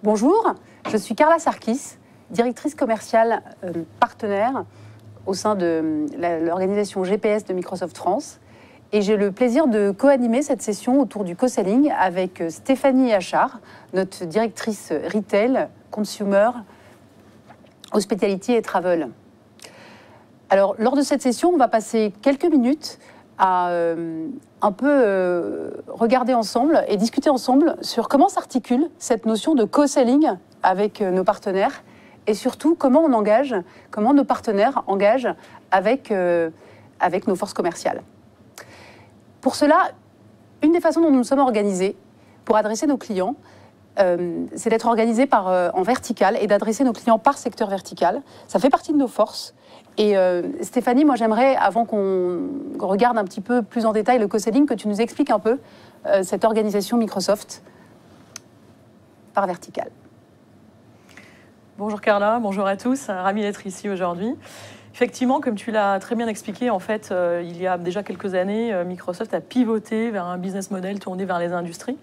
Bonjour, je suis Carla Sarkis, directrice commerciale partenaire au sein de l'organisation GPS de Microsoft France. Et j'ai le plaisir de co-animer cette session autour du co-selling avec Stéphanie Achard, notre directrice retail, consumer, hospitality et travel. Alors, lors de cette session, on va passer quelques minutes à un peu regarder ensemble et discuter ensemble sur comment s'articule cette notion de co-selling avec nos partenaires et surtout comment nos partenaires engagent avec nos forces commerciales. Pour cela, une des façons dont nous sommes organisés pour adresser nos clients, c'est d'être organisés en vertical et d'adresser nos clients par secteur vertical. Ça fait partie de nos forces. Et Stéphanie, moi j'aimerais, avant qu'on regarde un petit peu plus en détail le co-selling, que tu nous expliques un peu cette organisation Microsoft par vertical. Bonjour Carla, bonjour à tous, ravi d'être ici aujourd'hui. Effectivement, comme tu l'as très bien expliqué, en fait, il y a déjà quelques années, Microsoft a pivoté vers un business model tourné vers les industries.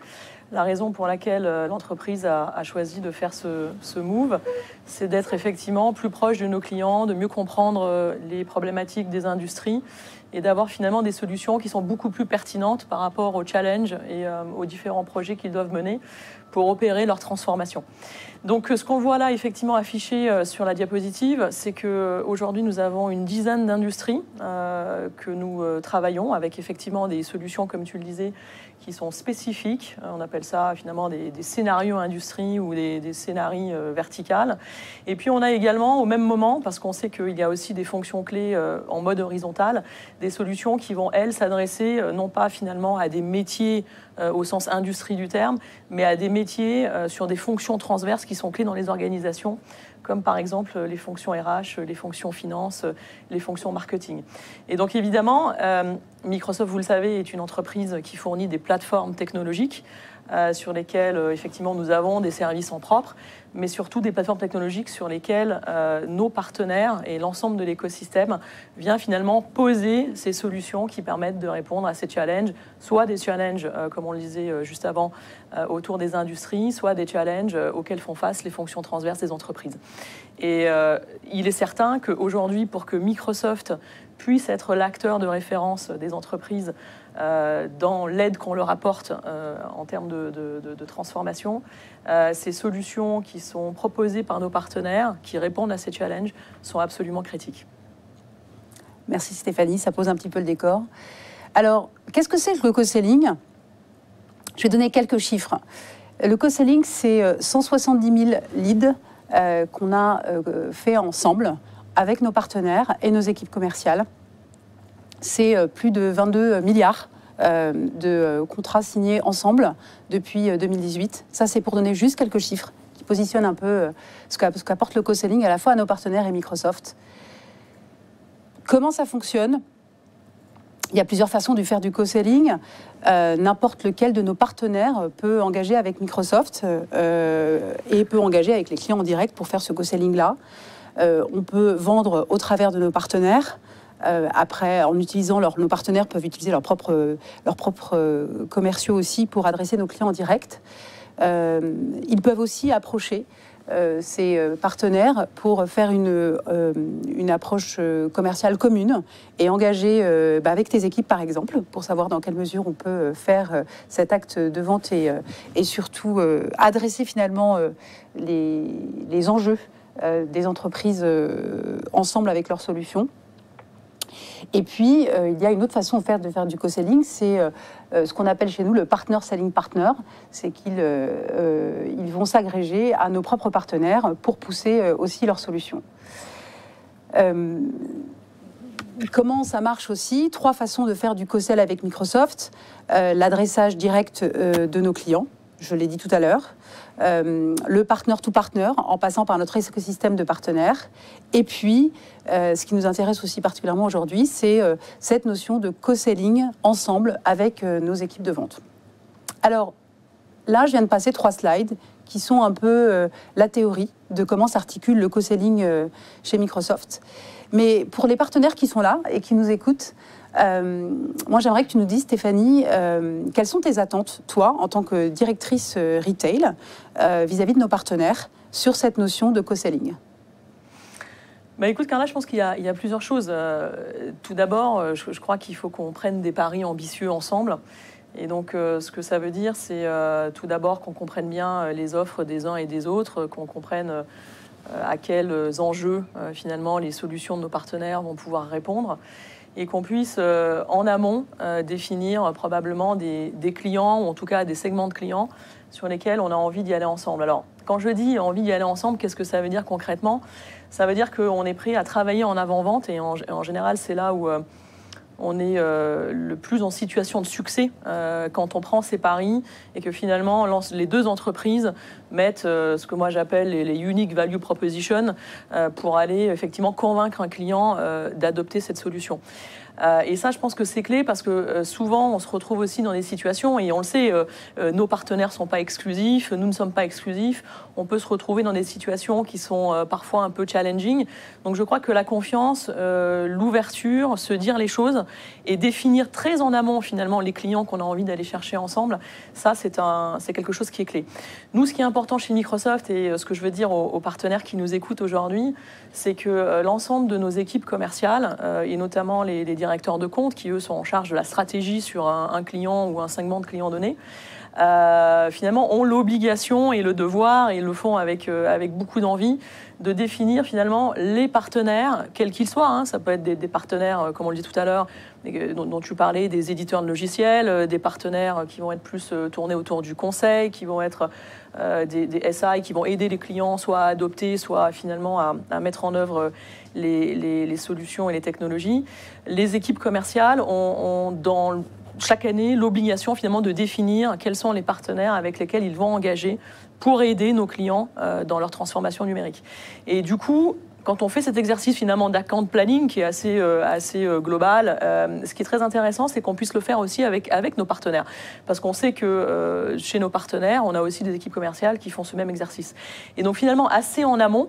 La raison pour laquelle l'entreprise a choisi de faire ce move, c'est d'être effectivement plus proche de nos clients, de mieux comprendre les problématiques des industries et d'avoir finalement des solutions qui sont beaucoup plus pertinentes par rapport aux challenges et aux différents projets qu'ils doivent mener pour opérer leur transformation. Donc ce qu'on voit là effectivement affiché sur la diapositive, c'est qu'aujourd'hui nous avons une dizaine d'industries que nous travaillons avec effectivement des solutions, comme tu le disais, qui sont spécifiques. On appelle ça finalement des scénarios industrie ou des scénarios verticales. Et puis on a également au même moment, parce qu'on sait qu'il y a aussi des fonctions clés en mode horizontal, des solutions qui vont, elles, s'adresser non pas finalement à des métiers au sens industrie du terme, mais à des métiers sur des fonctions transverses qui sont clés dans les organisations, comme par exemple les fonctions RH, les fonctions finance, les fonctions marketing. Et donc évidemment, Microsoft, vous le savez, est une entreprise qui fournit des plateformes technologiques sur lesquelles effectivement nous avons des services en propre, mais surtout des plateformes technologiques sur lesquelles nos partenaires et l'ensemble de l'écosystème vient finalement poser ces solutions qui permettent de répondre à ces challenges, soit des challenges, comme on le disait juste avant, autour des industries, soit des challenges auxquels font face les fonctions transverses des entreprises. Et il est certain qu'aujourd'hui, pour que Microsoft puisse être l'acteur de référence des entreprises dans l'aide qu'on leur apporte en termes de transformation, ces solutions qui sont proposées par nos partenaires, qui répondent à ces challenges, sont absolument critiques. Merci Stéphanie, ça pose un petit peu le décor. Alors, qu'est-ce que c'est le co-selling ? Je vais donner quelques chiffres. Le co-selling, c'est 170 000 leads qu'on a fait ensemble avec nos partenaires et nos équipes commerciales. C'est plus de 22 milliards de contrats signés ensemble depuis 2018. Ça, c'est pour donner juste quelques chiffres qui positionnent un peu ce qu'apporte le co-selling à la fois à nos partenaires et Microsoft. Comment ça fonctionne ? Il y a plusieurs façons de faire du co-selling. N'importe lequel de nos partenaires peut engager avec Microsoft et peut engager avec les clients en direct pour faire ce co-selling-là. On peut vendre au travers de nos partenaires. Après, en utilisant nos partenaires peuvent utiliser leurs propres commerciaux aussi pour adresser nos clients en direct. Ils peuvent aussi approcher ces partenaires pour faire une approche commerciale commune et engager avec tes équipes, par exemple, pour savoir dans quelle mesure on peut faire cet acte de vente et surtout adresser finalement les enjeux des entreprises ensemble avec leurs solutions. Et puis, il y a une autre façon de faire du co-selling, c'est ce qu'on appelle chez nous le partner selling partner. C'est qu'ils vont s'agréger à nos propres partenaires pour pousser aussi leurs solutions. Comment ça marche aussi ? 3 façons de faire du co-sell avec Microsoft. L'adressage direct de nos clients, je l'ai dit tout à l'heure. Le partner to partner, en passant par notre écosystème de partenaires. Et puis, ce qui nous intéresse aussi particulièrement aujourd'hui, c'est cette notion de co-selling ensemble avec nos équipes de vente. Alors, là, je viens de passer 3 slides qui sont un peu la théorie de comment s'articule le co-selling chez Microsoft. Mais pour les partenaires qui sont là et qui nous écoutent, Moi, j'aimerais que tu nous dises, Stéphanie, quelles sont tes attentes, toi, en tant que directrice retail, vis-à-vis de nos partenaires sur cette notion de co-selling? Bah écoute Carla, je pense qu'il y a plusieurs choses. Tout d'abord, je crois qu'il faut qu'on prenne des paris ambitieux ensemble. Et donc, ce que ça veut dire, c'est tout d'abord qu'on comprenne bien les offres des uns et des autres, qu'on comprenne à quels enjeux, finalement, les solutions de nos partenaires vont pouvoir répondre, et qu'on puisse, en amont, définir probablement des clients, ou en tout cas des segments de clients, sur lesquels on a envie d'y aller ensemble. Alors, quand je dis envie d'y aller ensemble, qu'est-ce que ça veut dire concrètement? Ça veut dire qu'on est prêt à travailler en avant-vente, et en général, c'est là où on est le plus en situation de succès quand on prend ces paris, et que finalement, les deux entreprises mettent ce que moi j'appelle les unique value proposition pour aller effectivement convaincre un client d'adopter cette solution. Et ça, je pense que c'est clé, parce que souvent, on se retrouve aussi dans des situations, et on le sait, nos partenaires ne sont pas exclusifs, nous ne sommes pas exclusifs, on peut se retrouver dans des situations qui sont parfois un peu challenging. Donc je crois que la confiance, l'ouverture, se dire les choses, et définir très en amont finalement les clients qu'on a envie d'aller chercher ensemble, ça c'est quelque chose qui est clé. Nous, ce qui est important chez Microsoft, et ce que je veux dire aux partenaires qui nous écoutent aujourd'hui, c'est que l'ensemble de nos équipes commerciales, et notamment les directeurs de compte, qui eux sont en charge de la stratégie sur un client ou un segment de clients donné, finalement ont l'obligation et le devoir, et le font avec beaucoup d'envie, de définir finalement les partenaires, quels qu'ils soient. Hein. Ça peut être des partenaires, comme on le dit tout à l'heure, dont tu parlais, des éditeurs de logiciels, des partenaires qui vont être plus tournés autour du conseil, qui vont être des SI qui vont aider les clients soit à adopter, soit finalement à mettre en œuvre les solutions et les technologies. Les équipes commerciales ont dans chaque année l'obligation finalement de définir quels sont les partenaires avec lesquels ils vont engager pour aider nos clients dans leur transformation numérique. Et du coup, quand on fait cet exercice finalement d'account planning qui est assez global, ce qui est très intéressant, c'est qu'on puisse le faire aussi avec nos partenaires. Parce qu'on sait que chez nos partenaires, on a aussi des équipes commerciales qui font ce même exercice. Et donc finalement, assez en amont,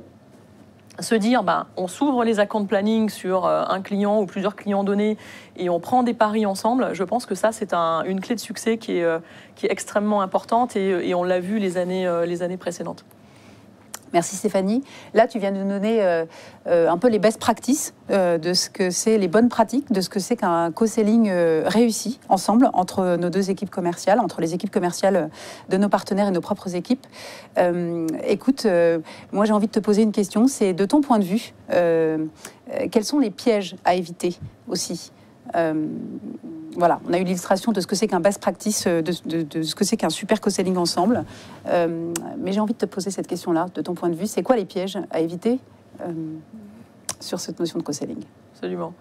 se dire, on s'ouvre les account planning sur un client ou plusieurs clients donnés, et on prend des paris ensemble. Je pense que ça, c'est une clé de succès qui est extrêmement importante, et on l'a vu les années précédentes. Merci Stéphanie. Là, tu viens de nous donner un peu les best practices de ce que c'est, les bonnes pratiques, de ce que c'est qu'un co-selling réussi ensemble entre nos deux équipes commerciales, entre les équipes commerciales de nos partenaires et nos propres équipes. Écoute, moi j'ai envie de te poser une question, c'est de ton point de vue, quels sont les pièges à éviter aussi? Voilà, on a eu l'illustration de ce que c'est qu'un best practice, de ce que c'est qu'un super co-selling ensemble. Mais j'ai envie de te poser cette question-là, de ton point de vue. C'est quoi les pièges à éviter sur cette notion de co-selling? Absolument.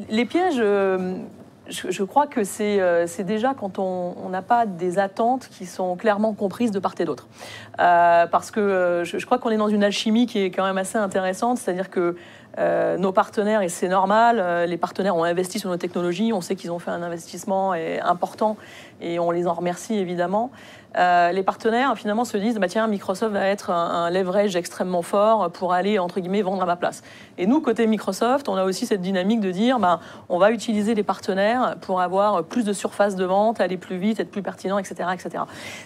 Les pièges, je crois que c'est déjà quand on n'a pas des attentes qui sont clairement comprises de part et d'autre. Parce que je crois qu'on est dans une alchimie qui est quand même assez intéressante, c'est-à-dire que nos partenaires, et c'est normal, les partenaires ont investi sur nos technologies, on sait qu'ils ont fait un investissement important, et on les en remercie évidemment. Les partenaires finalement se disent tiens, Microsoft va être un leverage extrêmement fort pour aller entre guillemets vendre à ma place. Et nous, côté Microsoft, on a aussi cette dynamique de dire on va utiliser les partenaires pour avoir plus de surface de vente, aller plus vite, être plus pertinent, etc., etc.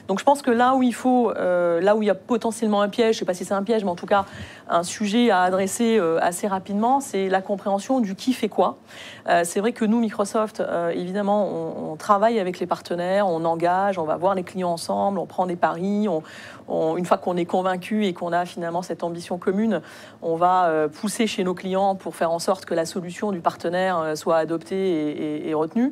Donc je pense que là où il y a potentiellement un piège, je ne sais pas si c'est un piège, mais en tout cas un sujet à adresser assez rapidement, c'est la compréhension du qui fait quoi. C'est vrai que nous, Microsoft, évidemment, on travaille avec les partenaires, on engage, on va voir les clients ensemble, on prend des paris, une fois qu'on est convaincu et qu'on a finalement cette ambition commune, on va pousser chez nos clients pour faire en sorte que la solution du partenaire soit adoptée et retenue.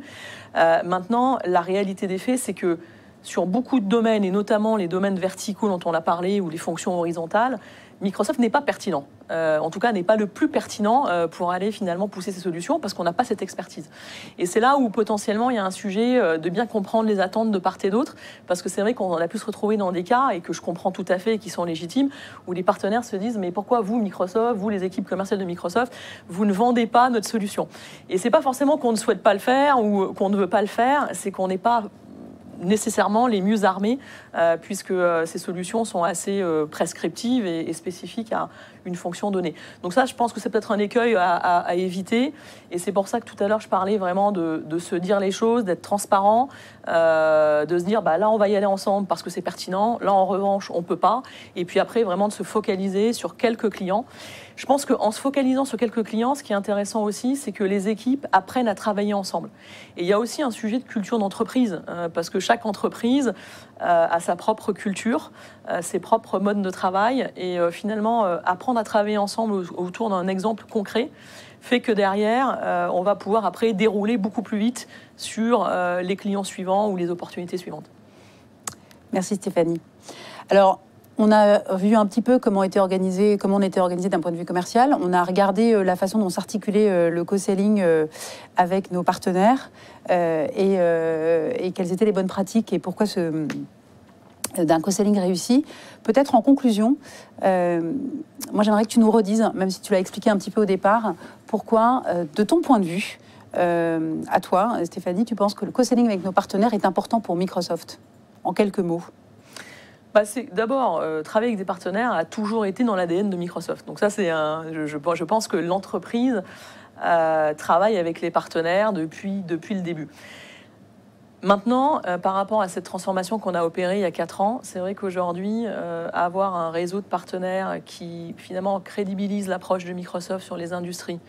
Maintenant, la réalité des faits, c'est que sur beaucoup de domaines, et notamment les domaines verticaux dont on a parlé, ou les fonctions horizontales, Microsoft n'est pas pertinent. En tout cas, n'est pas le plus pertinent pour aller finalement pousser ces solutions, parce qu'on n'a pas cette expertise. Et c'est là où potentiellement il y a un sujet de bien comprendre les attentes de part et d'autre, parce que c'est vrai qu'on a pu se retrouver dans des cas, et que je comprends tout à fait, et qui sont légitimes, où les partenaires se disent mais pourquoi vous, Microsoft, vous les équipes commerciales de Microsoft, vous ne vendez pas notre solution? Et c'est pas forcément qu'on ne souhaite pas le faire ou qu'on ne veut pas le faire, c'est qu'on n'est pas nécessairement les mieux armés, puisque ces solutions sont assez prescriptives et spécifiques à une fonction donnée. Donc ça, je pense que c'est peut-être un écueil à éviter, et c'est pour ça que tout à l'heure, je parlais vraiment de se dire les choses, d'être transparent, de se dire, là, on va y aller ensemble parce que c'est pertinent, là, en revanche, on ne peut pas, et puis après, vraiment de se focaliser sur quelques clients. Je pense qu'en se focalisant sur quelques clients, ce qui est intéressant aussi, c'est que les équipes apprennent à travailler ensemble. Et il y a aussi un sujet de culture d'entreprise, parce que chaque entreprise a sa propre culture, ses propres modes de travail, et finalement, apprendre à travailler ensemble autour d'un exemple concret fait que derrière, on va pouvoir après dérouler beaucoup plus vite sur les clients suivants ou les opportunités suivantes. Merci Stéphanie. Alors, on a vu un petit peu comment on était organisé d'un point de vue commercial. On a regardé la façon dont s'articulait le co-selling avec nos partenaires et quelles étaient les bonnes pratiques et pourquoi d'un co-selling réussi. Peut-être en conclusion, moi j'aimerais que tu nous redises, même si tu l'as expliqué un petit peu au départ, pourquoi, de ton point de vue, à toi, Stéphanie, tu penses que le co-selling avec nos partenaires est important pour Microsoft, en quelques mots? D'abord, travailler avec des partenaires a toujours été dans l'ADN de Microsoft. Donc ça, je pense que l'entreprise travaille avec les partenaires depuis le début. Maintenant, par rapport à cette transformation qu'on a opérée il y a 4 ans, c'est vrai qu'aujourd'hui, avoir un réseau de partenaires qui finalement crédibilise l'approche de Microsoft sur les industries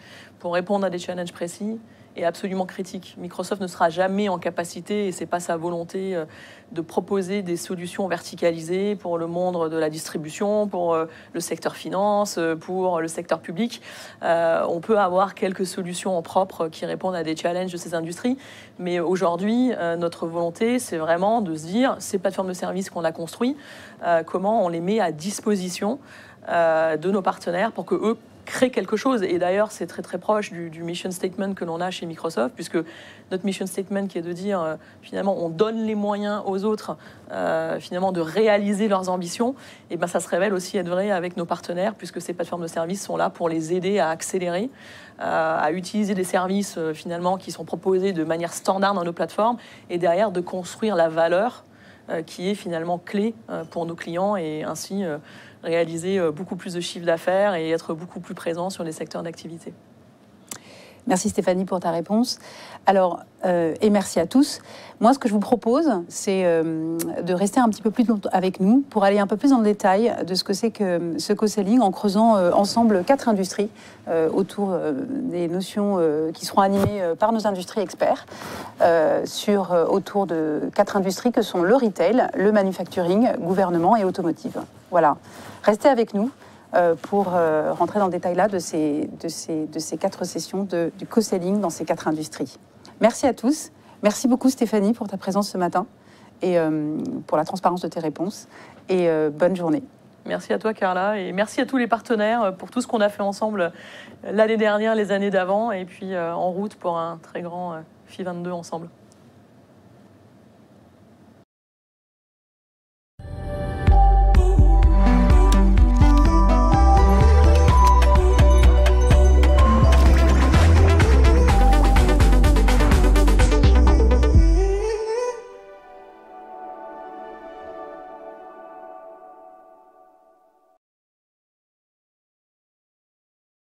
pour répondre à des challenges précis est absolument critique. Microsoft ne sera jamais en capacité, et ce n'est pas sa volonté, de proposer des solutions verticalisées pour le monde de la distribution, pour le secteur finance, pour le secteur public. On peut avoir quelques solutions en propre qui répondent à des challenges de ces industries, mais aujourd'hui, notre volonté, c'est vraiment de se dire, ces plateformes de services qu'on a construites, comment on les met à disposition de nos partenaires pour que eux créer quelque chose. Et d'ailleurs, c'est très très proche du mission statement que l'on a chez Microsoft, puisque notre mission statement qui est de dire, finalement, on donne les moyens aux autres, finalement, de réaliser leurs ambitions, et ça se révèle aussi être vrai avec nos partenaires, puisque ces plateformes de services sont là pour les aider à accélérer, à utiliser des services, finalement, qui sont proposés de manière standard dans nos plateformes, et derrière, de construire la valeur qui est finalement clé pour nos clients, et ainsi réaliser beaucoup plus de chiffre d'affaires et être beaucoup plus présent sur les secteurs d'activité. Merci Stéphanie pour ta réponse. Alors, et merci à tous. Moi, ce que je vous propose, c'est de rester un petit peu plus longtemps avec nous pour aller un peu plus dans le détail de ce que c'est que ce co-selling en creusant ensemble 4 industries autour des notions qui seront animées par nos industries experts autour de 4 industries que sont le retail, le manufacturing, gouvernement et automotive. Voilà. Restez avec nous pour rentrer dans le détail là de ces 4 sessions du co-selling dans ces 4 industries. Merci à tous. Merci beaucoup Stéphanie pour ta présence ce matin et pour la transparence de tes réponses. Et bonne journée. Merci à toi Carla et merci à tous les partenaires pour tout ce qu'on a fait ensemble l'année dernière, les années d'avant et puis en route pour un très grand FI22 ensemble.